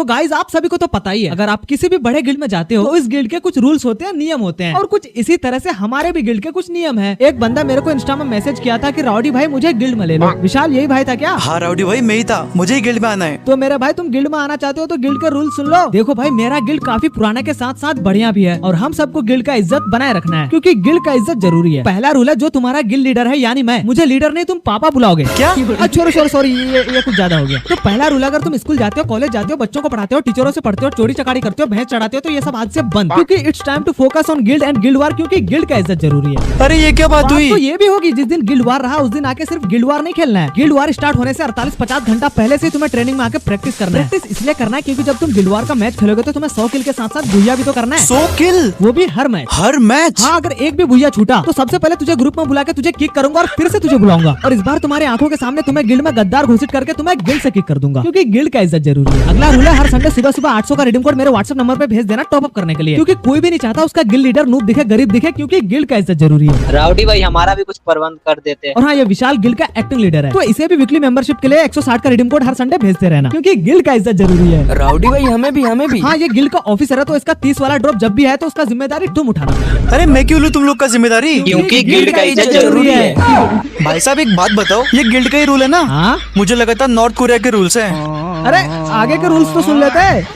तो गाइस आप सभी को तो पता ही है, अगर आप किसी भी बड़े गिल्ड में जाते हो तो इस गिल्ड के कुछ रूल्स होते हैं, नियम होते हैं, और कुछ इसी तरह से हमारे भी गिल्ड के कुछ नियम है। एक बंदा मेरे को इंस्टा में मैसेज किया था कि राउडी भाई मुझे गिल्ड में ले लो। विशाल यही भाई था क्या? हाँ राउडी भाई मैं ही था, मुझे ही गिल्ड में आना है। तो मेरे भाई तुम गिल्ड में आना चाहते हो तो गिल्ड के रूल सुन लो। देखो भाई मेरा गिल्ड काफी पुराना के साथ साथ बढ़िया भी है, और हम सबको गिल्ड का इज्जत बनाए रखना है, क्योंकि गिल्ड का इज्जत जरूरी है। पहला रूल है, जो तुम्हारा गिल्ड लीडर है यानी मैं, मुझे लीडर नहीं तुम पापा बुलाओगे। क्या? सॉरी ये कुछ ज्यादा हो गया। तो पहला रूल, अगर तुम स्कूल जाते हो, कॉलेज जाते हो, बच्चों को पढ़ाते हो, टीचरों से पढ़ते हो, चोरी चकारी करते हो, भैंस चढ़ाते हो, तो ये सब आज से बंद, क्योंकि it's time to focus on guild and guild war, क्योंकि गिल्ड का इज्जत जरूरी है। अरे ये क्या बात हुई? तो ये भी होगी, जिस दिन गिल्ड वार रहा उस दिन आके सिर्फ गिल्ड वार नहीं खेलना है। गिल्ड वार स्टार्ट होने से 48-50 घंटा पहले से तुम्हें ट्रेनिंग में आके प्रैक्टिस करना है। प्रैक्टिस इसलिए करना है क्योंकि जब तुम गिल्ड वार का मैच खेलोगे तो तुम्हें 100 किल के साथ साथ भुइया भी तो करना है। 100 किल? वो भी हर मैच। हर मैच? हाँ, अगर एक भी भुइया छूटा तो सबसे पहले तुझे ग्रुप में बुला के तुझे किक करूंगा और फिर से तुझे बुलाऊंगा, और इस बार तुम्हारी आंखों के सामने तुम्हें गिल्ड में गद्दार घोषित करके तुम्हें गिल्ड से किक कर दूंगा, क्योंकि गिल्ड का इज्जत जरूरी है। अगला रूल है, हर संडे सुबह सुबह 800 का रिडीम कोड मेरे व्हाट्सएप नंबर पे भेज देना टॉप अप करने के लिए, क्योंकि कोई भी नहीं चाहता उसका गिल्ड लीडर नूब दिखे, गरीब दिखे, क्योंकि गिल्ड का इज्जत जरूरी है। राउडी भाई हमारा भी कुछ प्रबंध कर देते हैं। और हाँ, ये विशाल गिल्ड का एक्टिंग लीडर है, तो इसे भी वीकली मेंबरशिप के लिए 160 का रिडीम कोड हर संडे भेजते रहना, क्योंकि गिल्ड का इज्जत जरूरी है। राउडी भाई हमें भी। हाँ, ये गिल्ड का ऑफिसर है, तो इसका 30 वाला ड्रॉप जब भी है तो उसका जिम्मेदारी तुम उठाना। अरे मैं क्यों लूं तुम लोग का जिम्मेदारी? क्योंकि गिल्ड का इज्जत जरूरी है। भाई साहब एक बात बताओ, ये गिल्ड का ही रूल है ना? हाँ, मुझे लगा था नॉर्थ कोरिया के रूल्स हैं। अरे आगे के रूल्स तो सुन लेते हैं।